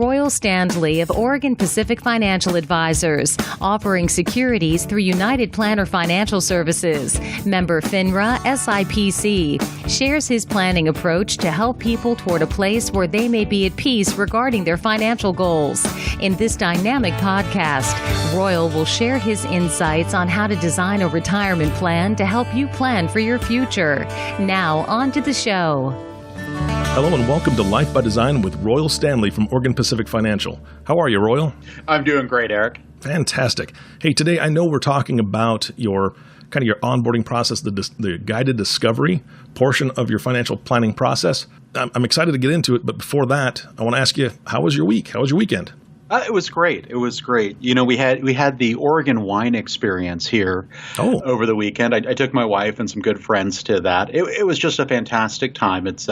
Royal Standley of Oregon Pacific Financial Advisors, offering securities through United Planner Financial Services. Member FINRA SIPC shares his planning approach to help people toward a place where they may be at peace regarding their financial goals. In this dynamic podcast, Royal will share his insights on how to design a retirement plan to help you plan for your future. Now, on to the show. Hello and welcome to Life by Design with Royal Standley from Oregon Pacific Financial. How are you, Royal? I'm doing great, Eric. Fantastic. Hey, today I know we're talking about your onboarding process, the guided discovery portion of your financial planning process. I'm excited to get into it, but before that, I want to ask you, how was your week? How was your weekend? It was great. It was great. You know, we had the Oregon wine experience here over the weekend. I took my wife and some good friends to that. It was just a fantastic time. It's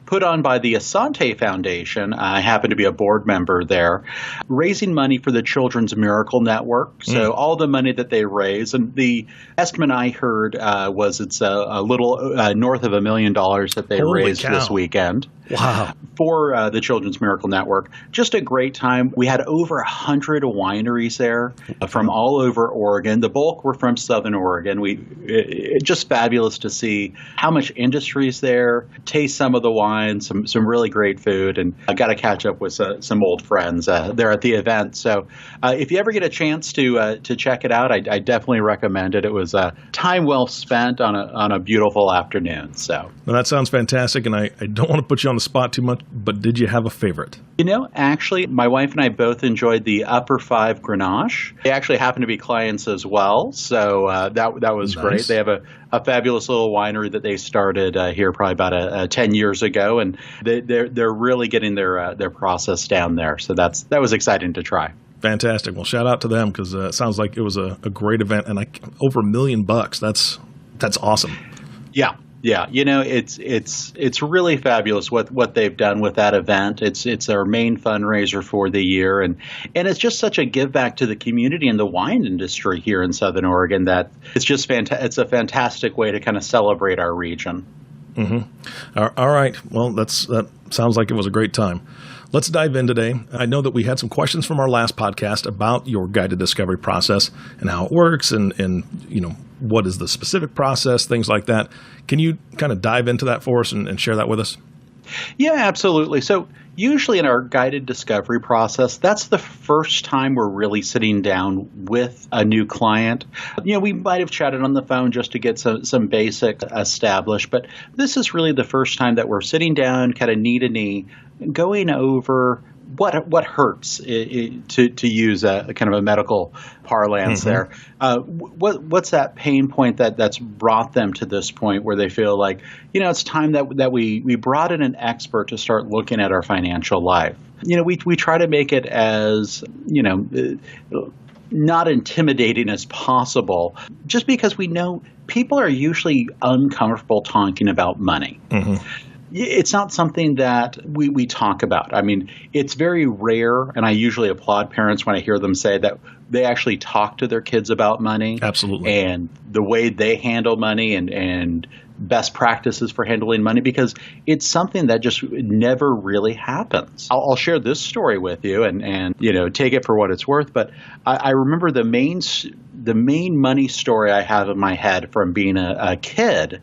put on by the Asante Foundation. I happen to be a board member there, raising money for the Children's Miracle Network. So all the money that they raise, and the estimate I heard was it's a little north of $1 million that they raised this weekend. Wow. For the Children's Miracle Network. Just a great time. We had over 100 wineries there from all over Oregon. The bulk were from Southern Oregon. It's just fabulous to see how much industry is there, taste some of the wine, some really great food, and I got to catch up with some old friends there at the event. So if you ever get a chance to check it out, I definitely recommend it. It was time well spent on a beautiful afternoon. So Well, that sounds fantastic, and I don't want to put you on the spot too much, but did you have a favorite? You know, actually, my wife and I both enjoyed the Upper Five Grenache. They actually happen to be clients as well, so that was nice. Great. They have a fabulous little winery that they started here probably about 10 years ago, and they're really getting their process down there. So that was exciting to try. Fantastic. Well, shout out to them because it sounds like it was a great event, and over $1 million. That's awesome. Yeah, you know, it's really fabulous what they've done with that event. It's our main fundraiser for the year, and it's just such a give back to the community and the wine industry here in Southern Oregon that it's just it's a fantastic way to kind of celebrate our region. Mm-hmm. All right. Well, that sounds like it was a great time. Let's dive in today. I know that we had some questions from our last podcast about your guided discovery process and how it works and you know, what is the specific process, things like that. Can you kind of dive into that for us and share that with us? Yeah, absolutely. So usually in our guided discovery process, that's the first time we're really sitting down with a new client. You know, we might have chatted on the phone just to get some basic established, but this is really the first time that we're sitting down kind of knee to knee, going over what hurts, to use a kind of a medical parlance there. What's that pain point that's brought them to this point where they feel like, you know, it's time that we brought in an expert to start looking at our financial life. You know, we try to make it as, you know, not intimidating as possible, just because we know people are usually uncomfortable talking about money. It's not something that we talk about. I mean, it's very rare, and I usually applaud parents when I hear them say that they actually talk to their kids about money. Absolutely. And the way they handle money and best practices for handling money, because it's something that just never really happens. I'll share this story with you and you know, take it for what it's worth. But I remember the main money story I have in my head from being a kid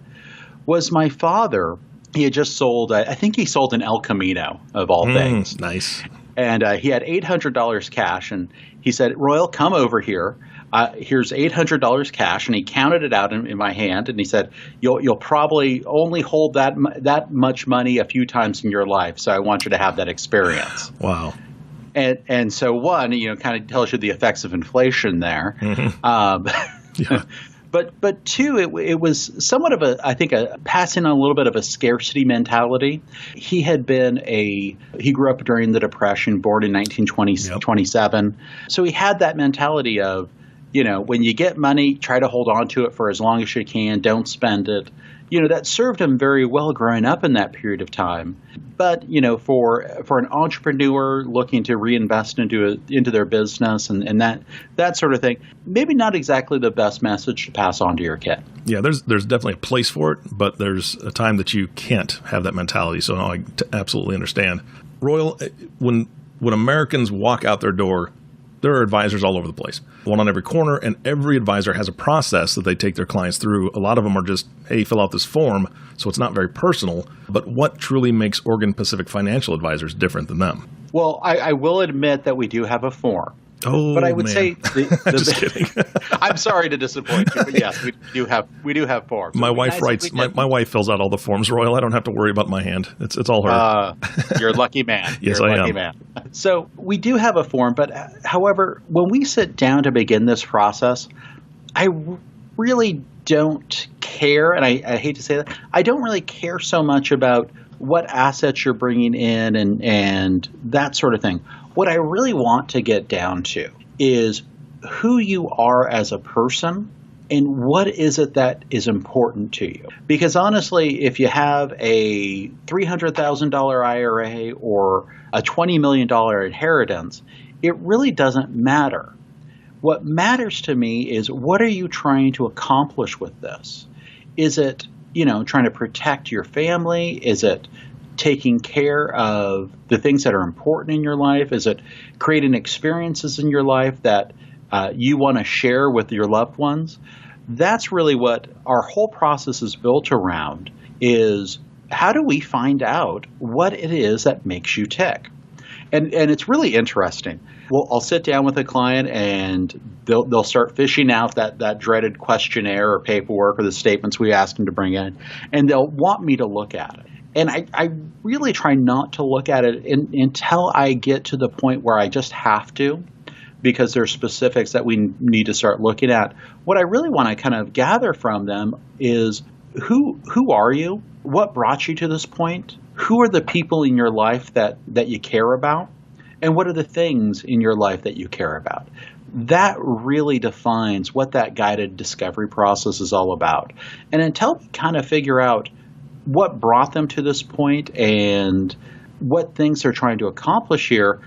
was my father. He had just sold, I think he sold an El Camino of all things. Nice. And he had $800 cash. And he said, Royal, come over here. Here's $800 cash. And he counted it out in my hand. And he said, you'll probably only hold that much money a few times in your life. So I want you to have that experience. Wow. And so one, you know, kind of tells you the effects of inflation there. Yeah. But two, it was somewhat of a passing on a little bit of a scarcity mentality. He grew up during the Depression, born in 1927. So he had that mentality of, you know, when you get money, try to hold on to it for as long as you can. Don't spend it. You know, that served him very well growing up in that period of time. But, you know, for an entrepreneur looking to reinvest into their business and that sort of thing, maybe not exactly the best message to pass on to your kid. Yeah, there's definitely a place for it, but there's a time that you can't have that mentality. So I absolutely understand. Royal, when when Americans walk out their door, there are advisors all over the place, one on every corner, and every advisor has a process that they take their clients through. A lot of them are just, hey, fill out this form, so it's not very personal. But what truly makes Oregon Pacific Financial Advisors different than them? Well, I will admit that we do have a form. Oh, but I would say just kidding. I'm sorry to disappoint you, but yes, we do have forms. My wife writes. My wife fills out all the forms, Royal. I don't have to worry about my hand. It's all her. You're a lucky man. Yes, You're a I lucky am. Man. So we do have a form, but however, when we sit down to begin this process, I really don't care, and I hate to say that, I don't really care so much about what assets you're bringing in and that sort of thing. What I really want to get down to is who you are as a person and what is it that is important to you. Because honestly, if you have a $300,000 IRA or a $20 million inheritance, it really doesn't matter. What matters to me is what are you trying to accomplish with this? Is it, trying to protect your family? Is it taking care of the things that are important in your life? Is it creating experiences in your life that you want to share with your loved ones? That's really what our whole process is built around, is how do we find out what it is that makes you tick? And it's really interesting. Well, I'll sit down with a client and they'll start fishing out that dreaded questionnaire or paperwork or the statements we ask them to bring in, and they'll want me to look at it. And I really try not to look at it until I get to the point where I just have to, because there's specifics that we need to start looking at. What I really want to kind of gather from them is who are you? What brought you to this point? Who are the people in your life that you care about? And what are the things in your life that you care about? That really defines what that guided discovery process is all about. And until we kind of figure out what brought them to this point and what things they're trying to accomplish here,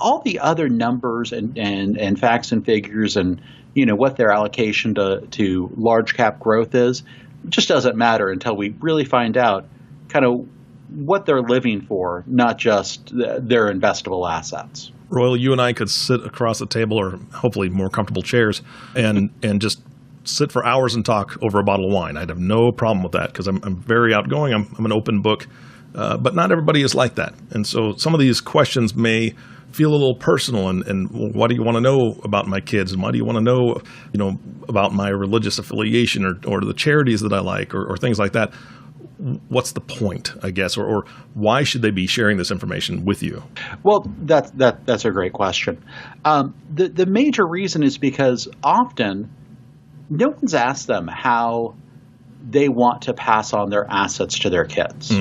all the other numbers and facts and figures and what their allocation to large cap growth is just doesn't matter until we really find out kind of what they're living for, not just their investable assets. Royal, you and I could sit across the table, or hopefully more comfortable chairs, and just sit for hours and talk over a bottle of wine. I'd have no problem with that because I'm very outgoing. I'm an open book, but not everybody is like that. And so some of these questions may feel a little personal. And what do you want to know about my kids? And why do you want to know, about my religious affiliation or the charities that I like or things like that? What's the point, I guess, or why should they be sharing this information with you? Well, that's a great question. The major reason is because often no one's asked them how they want to pass on their assets to their kids.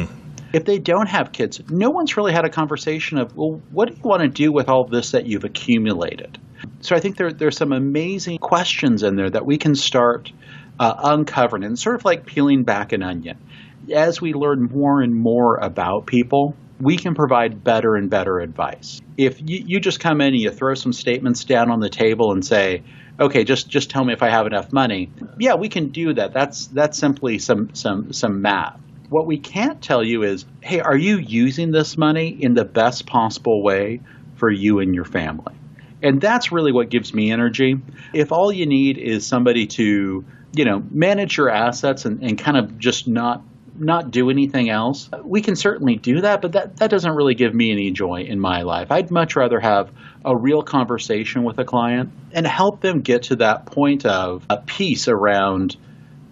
If they don't have kids, no one's really had a conversation of, well, what do you want to do with all this that you've accumulated? So I think there's some amazing questions in there that we can start uncovering, and sort of like peeling back an onion. As we learn more and more about people, we can provide better and better advice. If you just come in and you throw some statements down on the table and say, okay, just tell me if I have enough money. Yeah, we can do that. That's simply some math. What we can't tell you is, hey, are you using this money in the best possible way for you and your family? And that's really what gives me energy. If all you need is somebody to, manage your assets and kind of just not do anything else, we can certainly do that, but that doesn't really give me any joy in my life. I'd much rather have a real conversation with a client and help them get to that point of a peace around,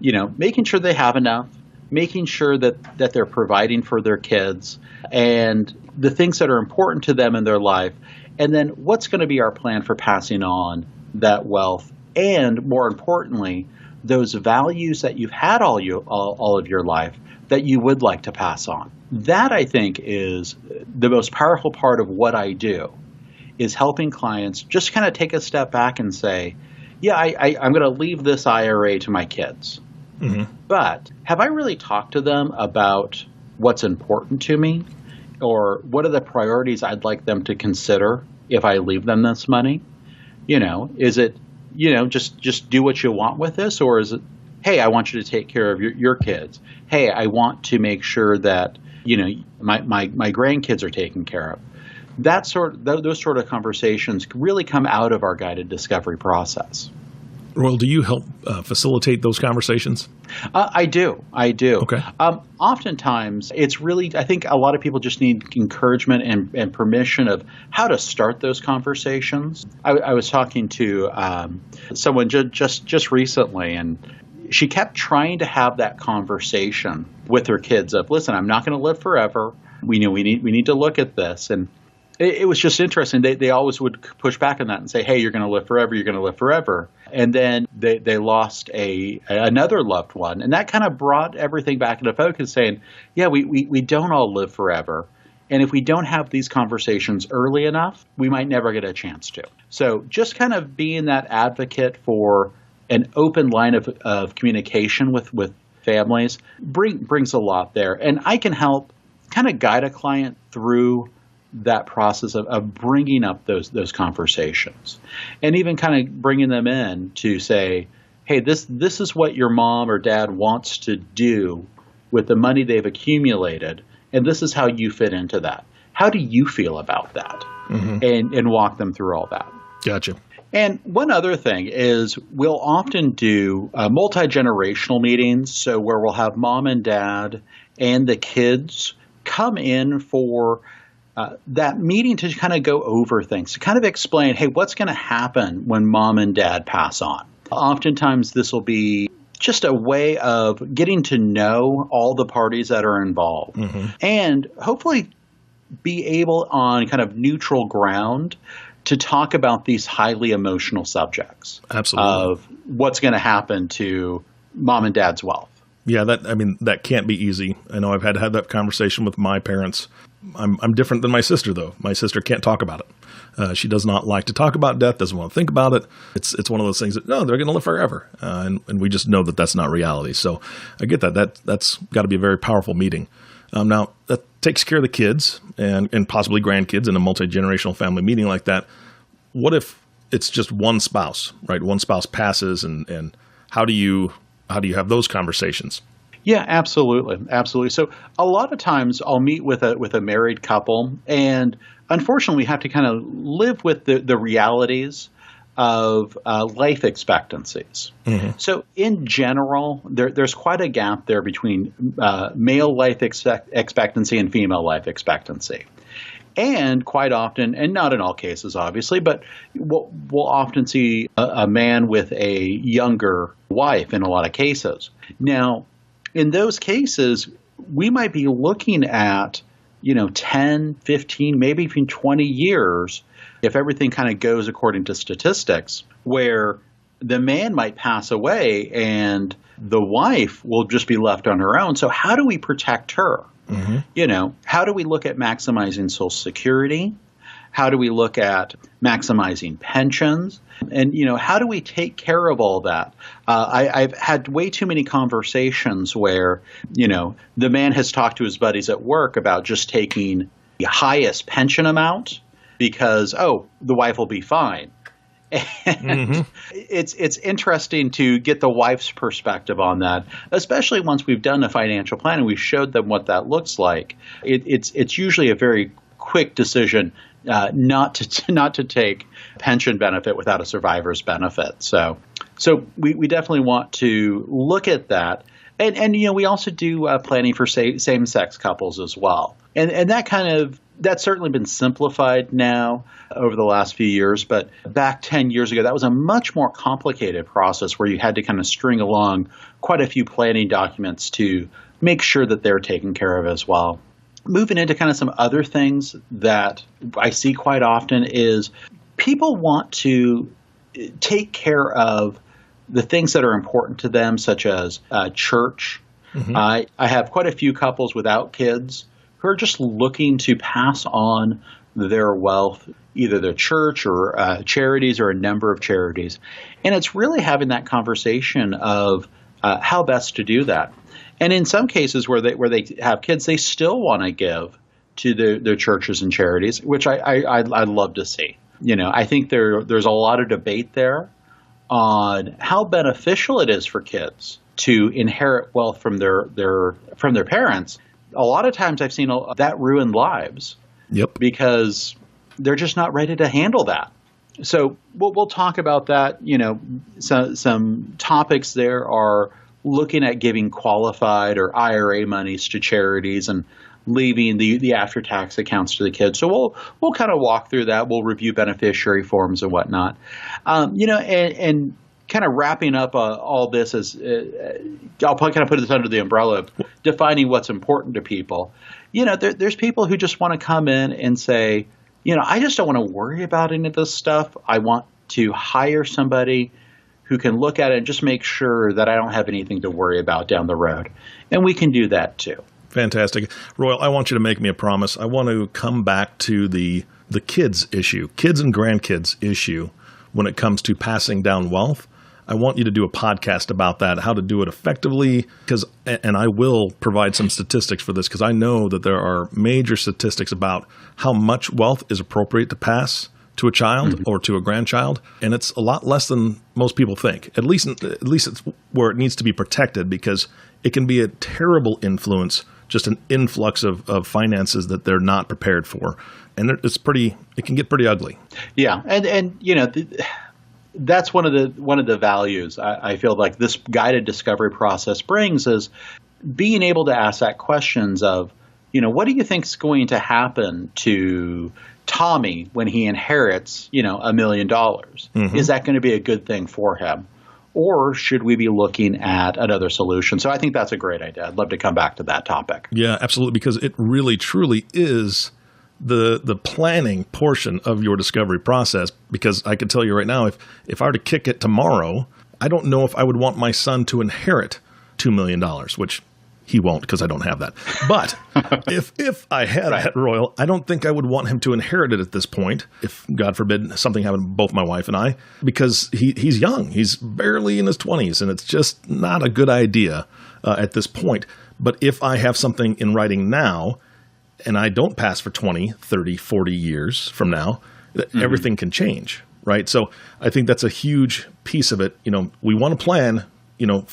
making sure they have enough, making sure that they're providing for their kids and the things that are important to them in their life, and then what's going to be our plan for passing on that wealth, and more importantly, those values that you've had all of your life that you would like to pass on. That, I think, is the most powerful part of what I do, is helping clients just kind of take a step back and say, yeah, I'm going to leave this IRA to my kids. Mm-hmm. But have I really talked to them about what's important to me, or what are the priorities I'd like them to consider if I leave them this money? Is it, just do what you want with this, or is it, hey, I want you to take care of your kids. Hey, I want to make sure that, my grandkids are taken care of. those sort of conversations really come out of our guided discovery process. Well, do you help facilitate those conversations? I do. Okay. Oftentimes, it's really, I think a lot of people just need encouragement and permission of how to start those conversations. I was talking to someone just recently, and she kept trying to have that conversation with her kids of, listen, I'm not going to live forever. We need to look at this. And it was just interesting. They always would push back on that and say, hey, you're going to live forever. You're going to live forever. And then they lost another loved one. And that kind of brought everything back into focus, saying, yeah, we don't all live forever. And if we don't have these conversations early enough, we might never get a chance to. So just kind of being that advocate for an open line of communication with families brings a lot there. And I can help kind of guide a client through that process of bringing up those conversations, and even kind of bringing them in to say, hey, this is what your mom or dad wants to do with the money they've accumulated, and this is how you fit into that. How do you feel about that? Mm-hmm. And walk them through all that. Gotcha. And one other thing is we'll often do multi-generational meetings, so where we'll have mom and dad and the kids come in for that meeting to kind of go over things, to kind of explain, hey, what's going to happen when mom and dad pass on? Oftentimes, this will be just a way of getting to know all the parties that are involved, mm-hmm. and hopefully be able on kind of neutral ground to talk about these highly emotional subjects. Absolutely. Of what's going to happen to mom and dad's wealth. Yeah, that can't be easy. I know I've had that conversation with my parents. I'm different than my sister, though. My sister can't talk about it. She does not like to talk about death, doesn't want to think about it. It's one of those things that, no, they're going to live forever. And we just know that that's not reality. So I get that. That's got to be a very powerful meeting. Now, that takes care of the kids and possibly grandkids in a multi-generational family meeting like that. What if it's just one spouse, right? One spouse passes, and how do you have those conversations? Yeah, absolutely. Absolutely. So a lot of times I'll meet with a married couple, and unfortunately we have to kind of live with the realities of life expectancies. Mm-hmm. So in general, there's quite a gap there between male life expectancy and female life expectancy. And quite often, and not in all cases, obviously, but we'll often see a man with a younger wife in a lot of cases. Now, in those cases, we might be looking at, 10, 15, maybe even 20 years, if everything kind of goes according to statistics, where the man might pass away and the wife will just be left on her own. So how do we protect her? Mm-hmm. How do we look at maximizing Social Security? How do we look at maximizing pensions? And, how do we take care of all that? I've had way too many conversations where, the man has talked to his buddies at work about just taking the highest pension amount because, the wife will be fine. And mm-hmm. It's interesting to get the wife's perspective on that, especially once we've done a financial plan and we've showed them what that looks like. It's usually a very quick decision not to take pension benefit without a survivor's benefit. So we definitely want to look at that. And we also do planning for same-sex couples as well. And that's certainly been simplified now over the last few years. But back 10 years ago, that was a much more complicated process where you had to kind of string along quite a few planning documents to make sure that they're taken care of as well. Moving into kind of some other things that I see quite often is people want to take care of the things that are important to them, such as church. Mm-hmm. I have quite a few couples without kids who are just looking to pass on their wealth, either their church or charities or a number of charities. And it's really having that conversation of how best to do that. And in some cases where they have kids, they still want to give to their churches and charities, which I'd love to see. I think there's a lot of debate there on how beneficial it is for kids to inherit wealth from their parents. A lot of times I've seen that ruin lives. Yep. Because they're just not ready to handle that. So we'll talk about that. Some topics there are looking at giving qualified or IRA monies to charities and leaving the after-tax accounts to the kids. So we'll kind of walk through that. We'll review beneficiary forms and whatnot. And kind of wrapping up all this as I'll kind of put this under the umbrella of defining what's important to people. There's people who just want to come in and say, I just don't want to worry about any of this stuff. I want to hire somebody who can look at it and just make sure that I don't have anything to worry about down the road. And we can do that too. Fantastic. Royal, I want you to make me a promise. I want to come back to the kids issue, kids and grandkids issue when it comes to passing down wealth. I want you to do a podcast about that, how to do it effectively, and I will provide some statistics for this because I know that there are major statistics about how much wealth is appropriate to pass to a child or to a grandchild, and it's a lot less than most people think. At least it's where it needs to be protected because it can be a terrible influence, just an influx of finances that they're not prepared for, and it can get pretty ugly. Yeah, and that's one of the values I feel like this guided discovery process brings is being able to ask that questions of, what do you think is going to happen to Tommy when he inherits, $1 million? Mm-hmm. Is that going to be a good thing for him? Or should we be looking at another solution? So I think that's a great idea. I'd love to come back to that topic. Yeah, absolutely, because it really, truly is the planning portion of your discovery process, because I can tell you right now, if I were to kick it tomorrow, I don't know if I would want my son to inherit $2 million, which he won't because I don't have that. But if I had that, Royal, I don't think I would want him to inherit it at this point, if, God forbid, something happened to both my wife and I, because he's young. He's barely in his 20s, and it's just not a good idea at this point. But if I have something in writing now, and I don't pass for 20, 30, 40 years from now, everything can change, right? So I think that's a huge piece of it. We want to plan,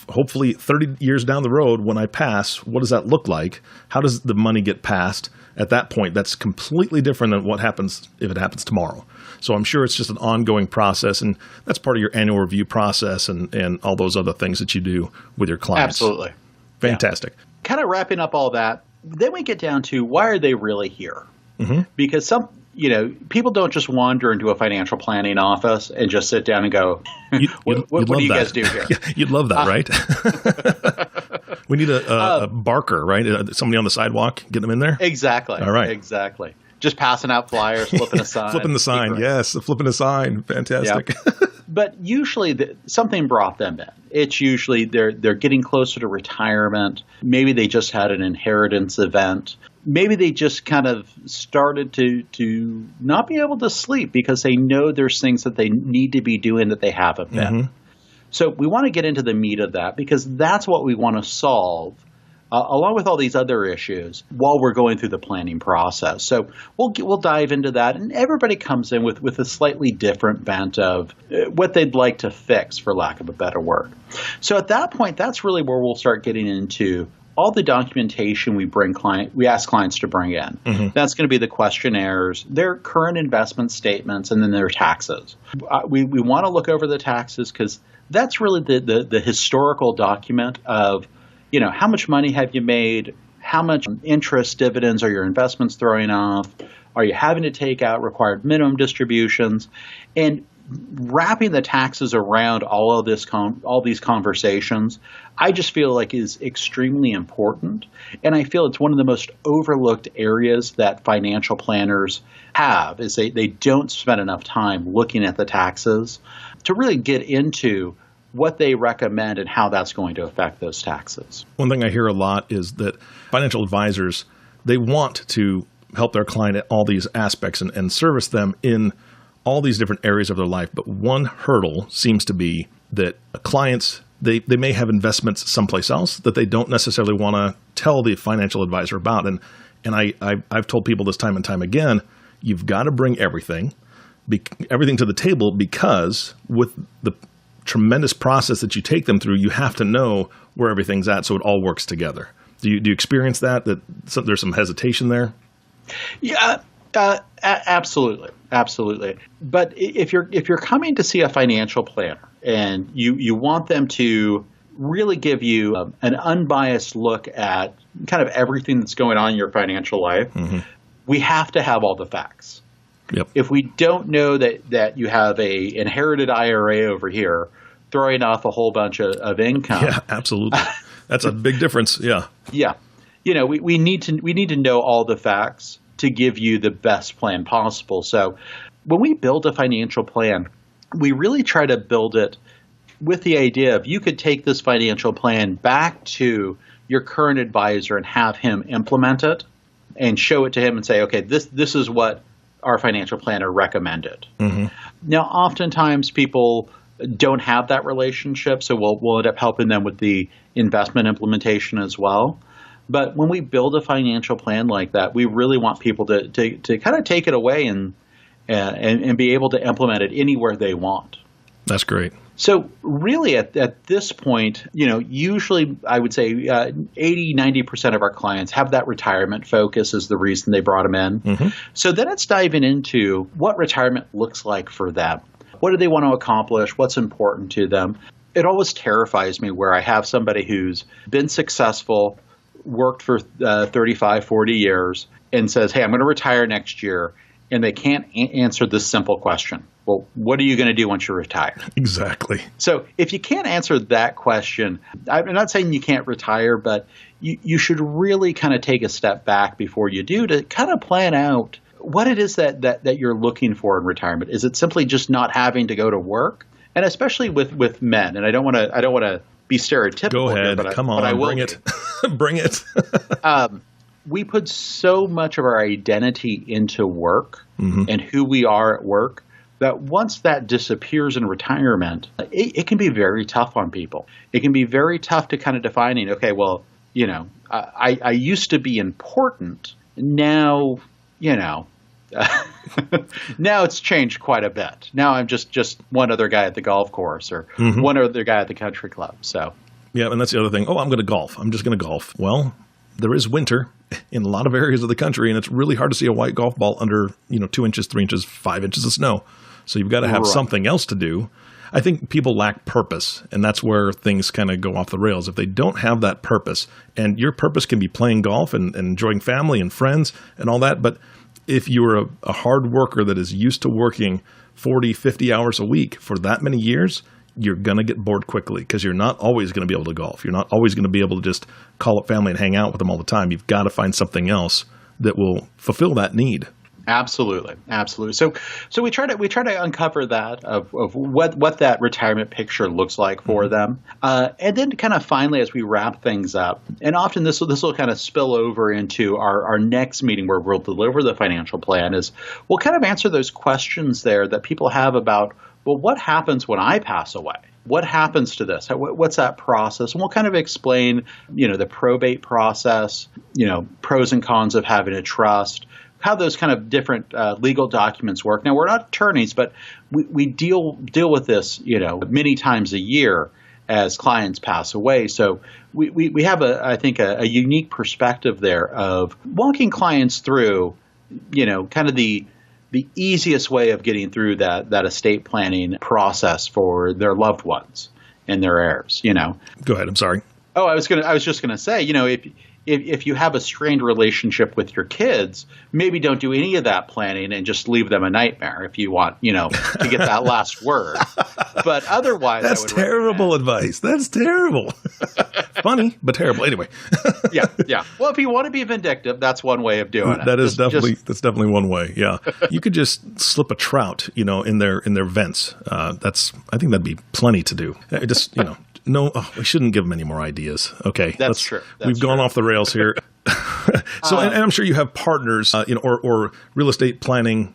hopefully 30 years down the road when I pass, what does that look like? How does the money get passed at that point? That's completely different than what happens if it happens tomorrow. So I'm sure it's just an ongoing process, and that's part of your annual review process and all those other things that you do with your clients. Absolutely. Fantastic. Yeah. Kind of wrapping up all that, then we get down to why are they really here? Mm-hmm. Because people don't just wander into a financial planning office and just sit down and go, what do you guys do here? You'd love that, right? We need a barker, right? Somebody on the sidewalk, get them in there? Exactly. All right. Exactly. Just passing out flyers, flipping a sign. Flipping the sign, yes. Flipping a sign. Fantastic. Yep. But usually something brought them in. It's usually they're getting closer to retirement. Maybe they just had an inheritance event. Maybe they just kind of started to not be able to sleep because they know there's things that they need to be doing that they haven't been. Mm-hmm. So we want to get into the meat of that because that's what we want to solve along with all these other issues while we're going through the planning process. So we'll dive into that, and everybody comes in with a slightly different bent of what they'd like to fix, for lack of a better word. So at that point, that's really where we'll start getting into all the documentation we ask clients to bring in. Mm-hmm. That's going to be the questionnaires, their current investment statements, and then their taxes. We want to look over the taxes because that's really the historical document of how much money have you made? How much interest, dividends are your investments throwing off? Are you having to take out required minimum distributions? And wrapping the taxes around all these conversations, I just feel like is extremely important. And I feel it's one of the most overlooked areas that financial planners have is they don't spend enough time looking at the taxes to really get into what they recommend and how that's going to affect those taxes. One thing I hear a lot is that financial advisors, they want to help their client at all these aspects and service them in all these different areas of their life. But one hurdle seems to be that clients, they may have investments someplace else that they don't necessarily want to tell the financial advisor about. And I've told people this time and time again, you've got to bring everything to the table because with the tremendous process that you take them through, you have to know where everything's at so it all works together. Do you experience that there's some hesitation there? Yeah, Absolutely, absolutely. But if you're coming to see a financial planner and you want them to really give you an unbiased look at kind of everything that's going on in your financial life, we have to have all the facts. Yep. If we don't know that you have a inherited IRA over here throwing off a whole bunch of income. Yeah, absolutely. That's a big difference. Yeah. Yeah. We need to know all the facts to give you the best plan possible. So when we build a financial plan, we really try to build it with the idea of you could take this financial plan back to your current advisor and have him implement it and show it to him and say, okay, this is what our financial planner recommended. Now, oftentimes people don't have that relationship, so we'll end up helping them with the investment implementation as well. But when we build a financial plan like that, we really want people to kind of take it away and be able to implement it anywhere they want. That's great. So really at this point, usually I would say 80, 90% of our clients have that retirement focus as the reason they brought them in. So then it's diving into what retirement looks like for them. What do they want to accomplish? What's important to them? It always terrifies me where I have somebody who's been successful, worked for 35, 40 years, and says, hey, I'm going to retire next year, and they can't answer this simple question. Well, what are you going to do once you retire? Exactly. So if you can't answer that question, I'm not saying you can't retire, but you should really kind of take a step back before you do to kind of plan out what it is that you're looking for in retirement. Is it simply just not having to go to work? And especially with men, and I don't want to be stereotypical. Go ahead. Here, Come on, bring it. Bring it. We put so much of our identity into work and who we are at work that once that disappears in retirement, it can be very tough on people. It can be very tough to kind of defining, okay, well, I used to be important. Now, now it's changed quite a bit. Now I'm just one other guy at the golf course or one other guy at the country club. So, yeah, and that's the other thing. Oh, I'm going to golf. I'm just going to golf. Well, there is winter in a lot of areas of the country, and it's really hard to see a white golf ball under 2 inches, 3 inches, 5 inches of snow. So you've got to have something else to do. I think people lack purpose, and that's where things kind of go off the rails. If they don't have that purpose, and your purpose can be playing golf and enjoying family and friends and all that, but if you're a hard worker that is used to working 40, 50 hours a week for that many years, you're going to get bored quickly because you're not always going to be able to golf. You're not always going to be able to just call up family and hang out with them all the time. You've got to find something else that will fulfill that need. Absolutely. Absolutely. So we try to uncover that of what that retirement picture looks like for them. And then kind of finally, as we wrap things up, and often this will kind of spill over into our next meeting where we'll deliver the financial plan, is we'll kind of answer those questions there that people have about, well, what happens when I pass away? What happens to this? What's that process? And we'll kind of explain, the probate process, pros and cons of having a trust, how those kind of different legal documents work. Now, we're not attorneys, but we deal with this, many times a year as clients pass away. So we have, I think, a unique perspective there of walking clients through, kind of the easiest way of getting through that estate planning process for their loved ones and their heirs. Go ahead. I'm sorry. Oh, I was just gonna say, if you have a strained relationship with your kids, maybe don't do any of that planning and just leave them a nightmare if you want, to get that last word. But otherwise, that's terrible advice. That's terrible. Funny, but terrible. Anyway. Yeah. Well, if you want to be vindictive, that's one way of doing it. That's definitely one way. Yeah. You could just slip a trout, in their vents. I think that'd be plenty to do. No, we shouldn't give them any more ideas. Okay. That's true. We've gone off the rails here. So, and I'm sure you have partners, or real estate planning,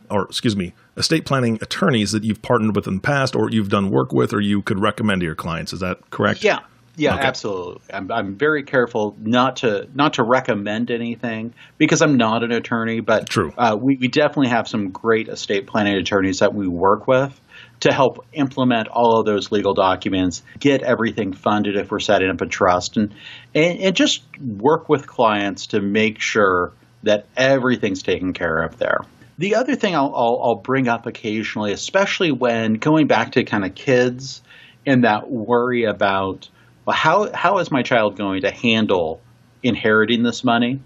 estate planning attorneys that you've partnered with in the past, or you've done work with, or you could recommend to your clients. Is that correct? Yeah, okay. Absolutely. I'm very careful not to recommend anything because I'm not an attorney, but true. We definitely have some great estate planning attorneys that we work with to help implement all of those legal documents, get everything funded if we're setting up a trust, and just work with clients to make sure that everything's taken care of there. The other thing I'll bring up occasionally, especially when going back to kind of kids and that worry about, well, how is my child going to handle inheriting this money,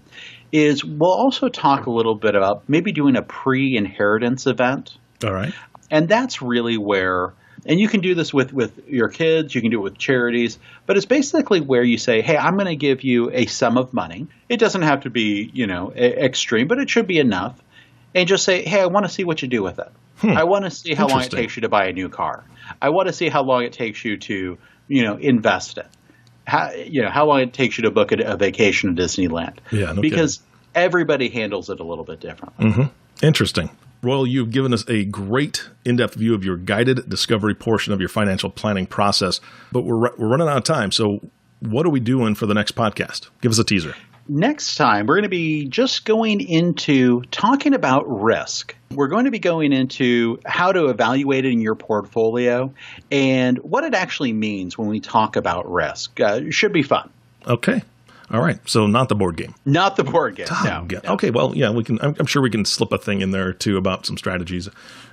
is we'll also talk a little bit about maybe doing a pre-inheritance event. All right. And that's really where, and you can do this with your kids, you can do it with charities, but it's basically where you say, hey, I'm going to give you a sum of money. It doesn't have to be, extreme, but it should be enough. And just say, hey, I want to see what you do with it. I want to see how long it takes you to buy a new car. I want to see how long it takes you to, invest it. How long it takes you to book a vacation to Disneyland. Yeah, no because kidding. Everybody handles it a little bit differently. Mm-hmm. Interesting. Royal, you've given us a great in-depth view of your guided discovery portion of your financial planning process, but we're running out of time. So what are we doing for the next podcast? Give us a teaser. Next time, we're going to be just going into talking about risk. We're going to be going into how to evaluate it in your portfolio and what it actually means when we talk about risk. It should be fun. Okay. All right. So not the board game. Not the board game. No. Okay. Well, yeah, we can. I'm sure we can slip a thing in there too about some strategies,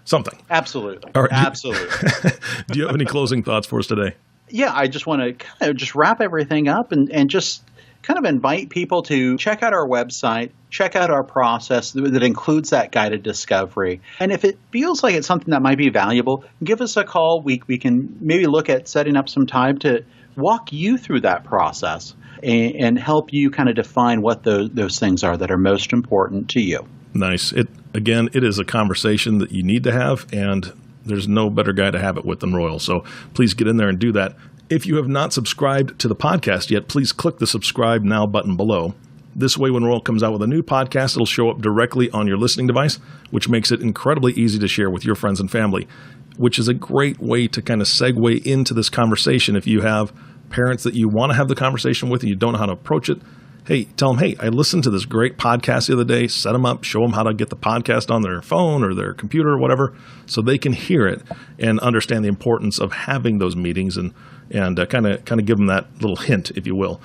something. Absolutely. All right. Absolutely. Do you have any closing thoughts for us today? Yeah, I just want to kind of just wrap everything up and just kind of invite people to check out our website, check out our process that includes that guided discovery. And if it feels like it's something that might be valuable, give us a call. We can maybe look at setting up some time to walk you through that process and help you kind of define what those things are that are most important to you. Nice. It is a conversation that you need to have, and there's no better guy to have it with than Royal. So please get in there and do that. If you have not subscribed to the podcast yet, please click the subscribe now button below. This way, when Royal comes out with a new podcast, it'll show up directly on your listening device, which makes it incredibly easy to share with your friends and family, which is a great way to kind of segue into this conversation. If you have parents that you want to have the conversation with and you don't know how to approach it, hey, tell them, hey, I listened to this great podcast the other day. Set them up, show them how to get the podcast on their phone or their computer or whatever, so they can hear it and understand the importance of having those meetings and kind of give them that little hint, if you will.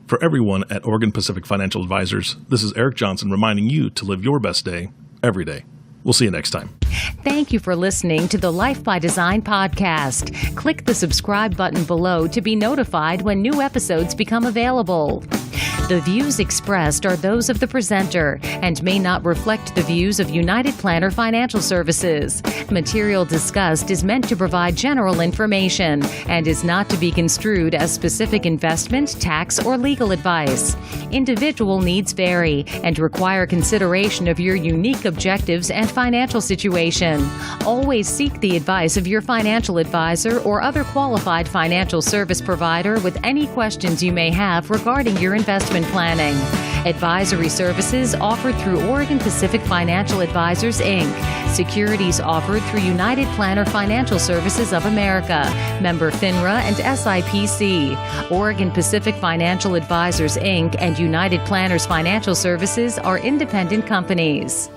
For everyone at Oregon Pacific Financial Advisors, this is Eric Johnson reminding you to live your best day every day. We'll see you next time. Thank you for listening to the Life by Design podcast. Click the subscribe button below to be notified when new episodes become available. The views expressed are those of the presenter and may not reflect the views of United Planner Financial Services. Material discussed is meant to provide general information and is not to be construed as specific investment, tax, or legal advice. Individual needs vary and require consideration of your unique objectives and financial situation. Always seek the advice of your financial advisor or other qualified financial service provider with any questions you may have regarding your investment planning. Advisory services offered through Oregon Pacific Financial Advisors, Inc. Securities offered through United Planner Financial Services of America, member FINRA and SIPC. Oregon Pacific Financial Advisors, Inc. and United Planners Financial Services are independent companies.